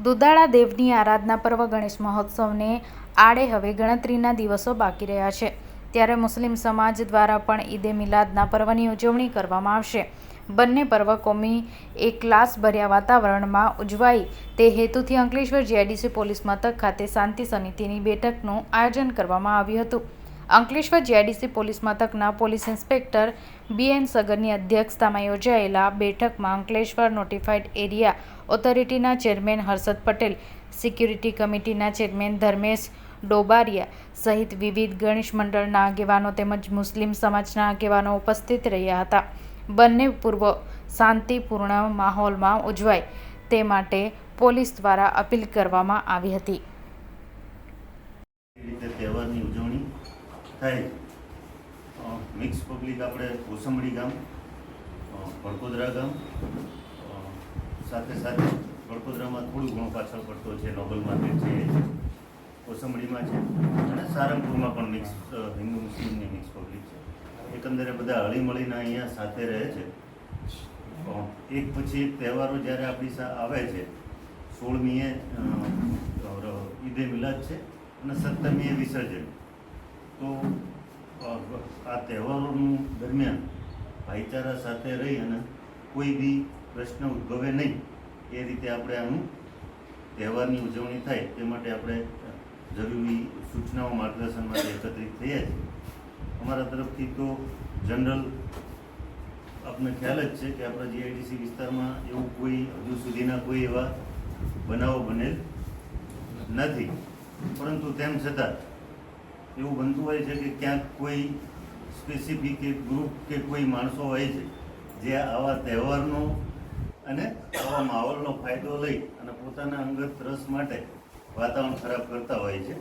દુધાળા દેવની આરાધના પર્વ ગણેશ મહોત્સવને આડે હવે ગણતરીના દિવસો બાકી રહ્યા છે, ત્યારે મુસ્લિમ સમાજ દ્વારા પણ ઈદે મિલાદના પર્વની ઉજવણી કરવામાં આવશે. બંને પર્વ કોમી એકલાસભર્યા વાતાવરણમાં ઉજવાય તે હેતુથી અંકલેશ્વર જીઆઈડીસી પોલીસ મથક ખાતે શાંતિ સમિતિની બેઠકનું આયોજન કરવામાં આવ્યું હતું. અંકલેશ્વર જીઆઈડીસી પોલીસ મથકના પોલીસ ઇન્સ્પેક્ટર બી.એન. સગરની અધ્યક્ષતામાં યોજાયેલા બેઠકમાં અંકલેશ્વર નોટિફાઈડ એરિયા ઓથોરિટીના ચેરમેન હર્ષદ પટેલ, સિક્યુરિટી કમિટીના ચેરમેન ધર્મેશ ડોબારિયા સહિત વિવિધ ગણેશ મંડળના આગેવાનો તેમજ મુસ્લિમ સમાજના આગેવાનો ઉપસ્થિત રહ્યા હતા. બંને પર્વ શાંતિપૂર્ણ માહોલમાં ઉજવાય તે માટે પોલીસ દ્વારા અપીલ કરવામાં આવી હતી. તહેવારની ઉજવણી થાય મિક્સ પબ્લિક આપણે કોસંબડી ગામ, ભડકોદરા ગામ, સાથે સાથે ભડકોદરામાં થોડું ઘણું પાછળ પડતો છે, નોબલ માર્કેટ છે, કોસંબડીમાં છે અને સારંગપુરમાં પણ મિક્સ હિન્દુ મુસ્લિમની મિક્સ પબ્લિક છે. એકંદરે બધા હળીમળીને અહીંયા સાથે રહે છે. એક પછી એક તહેવારો જ્યારે આપણી આવે છે, 16મીએ ઈદે મિલાદ છે અને 17મીએ વિસર્જન. તો આ તહેવારોનું દરમિયાન ભાઈચારા સાથે રહી અને કોઈ બી પ્રશ્ન ઉદ્ભવે નહીં એ રીતે આપણે આનું તહેવારની ઉજવણી થાય તે માટે આપણે જરૂરી સૂચનાઓ માર્ગદર્શન માટે એકત્રિત થયા છીએ. અમારા તરફથી તો જનરલ આપને ખ્યાલ જ છે કે આપણા જીઆઈડીસી વિસ્તારમાં એવું કોઈ હજુ સુધીના કોઈ એવા બનાવો બનેલ નથી, પરંતુ તેમ છતાં એવું બનતું હોય છે કે ક્યાંક કોઈ સ્પેસિફિક એક ગ્રુપ કે કોઈ માણસો હોય છે જે આવા તહેવારનો અને આવા માહોલનો ફાયદો લઈ અને પોતાના અંગત રસ માટે વાતાવરણ ખરાબ કરતા હોય છે.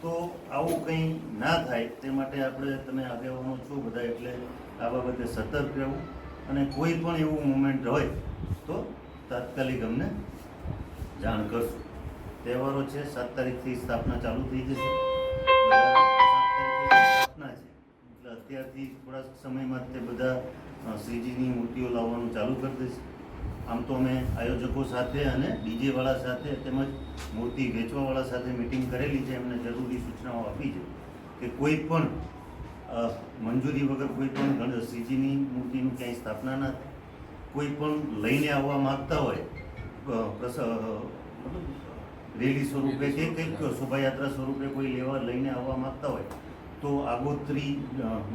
તો આવું કંઈ ના થાય તે માટે આપણે તમે આગેવાનો છો બધા, એટલે આ બાબતે સતર્ક રહેવું અને કોઈ પણ એવું મુમેન્ટ હોય તો તાત્કાલિક અમને જાણ કરશું. તહેવારો છે, 7 તારીખથી સ્થાપના ચાલુ થઈ જશે. 7 તારીખે સ્થાપના છે એટલે અત્યારથી થોડા સમયમાં તે બધા શ્રીજીની મૂર્તિઓ લાવવાનું ચાલુ કરી દેશે. આમ તો અમે આયોજકો સાથે અને ડીજેવાળા સાથે તેમજ મૂર્તિ વેચવાવાળા સાથે મિટિંગ કરેલી છે. એમને જરૂરી સૂચનાઓ આપી છે કે કોઈ પણ મંજૂરી વગર કોઈ પણ શ્રીજીની મૂર્તિનું ક્યાંય સ્થાપના ના થાય. કોઈ પણ લઈને આવવા માગતા હોય રેલી સ્વરૂપે કે કંઈક શોભાયાત્રા સ્વરૂપે કોઈ લઈને આવવા માગતા હોય તો આગોતરી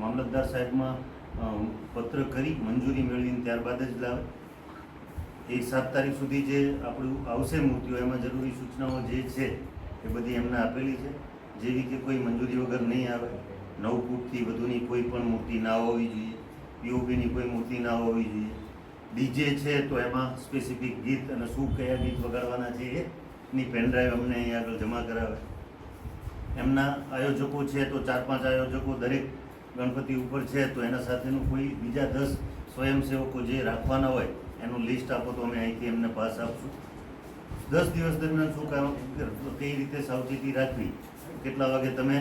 મામલતદાર સાહેબમાં પત્ર કરી મંજૂરી મેળવીને ત્યારબાદ જ લાવે. એ 7 તારીખ સુધી જે આપણું આવશે મૂર્તિઓ, એમાં જરૂરી સૂચનાઓ જે છે એ બધી એમને આપેલી છે. જેવી કે કોઈ મંજૂરી વગર નહીં આવે, 9 ફૂટથી વધુની કોઈ પણ મૂર્તિ ના હોવી જોઈએ, પીઓપીની કોઈ મૂર્તિ ના હોવી જોઈએ. ડીજે છે તો એમાં સ્પેસિફિક ગીત અને શું કયા ગીત વગાડવાના છે એની પેનડ્રાઈવ અમને અહીં આગળ જમા કરાવે. એમના આયોજકો છે તો 4-5 આયોજકો દરેક ગણપતિ ઉપર છે તો એના સાથેનું કોઈ બીજા 10 સ્વયંસેવકો જે રાખવાના હોય એનું લિસ્ટ આપો તો અમે અહીંથી એમને પાસ આપશું. 10 દિવસ દરમિયાન શું કામ, કઈ રીતે સાવચેતી રાખવી, કેટલા વાગે તમે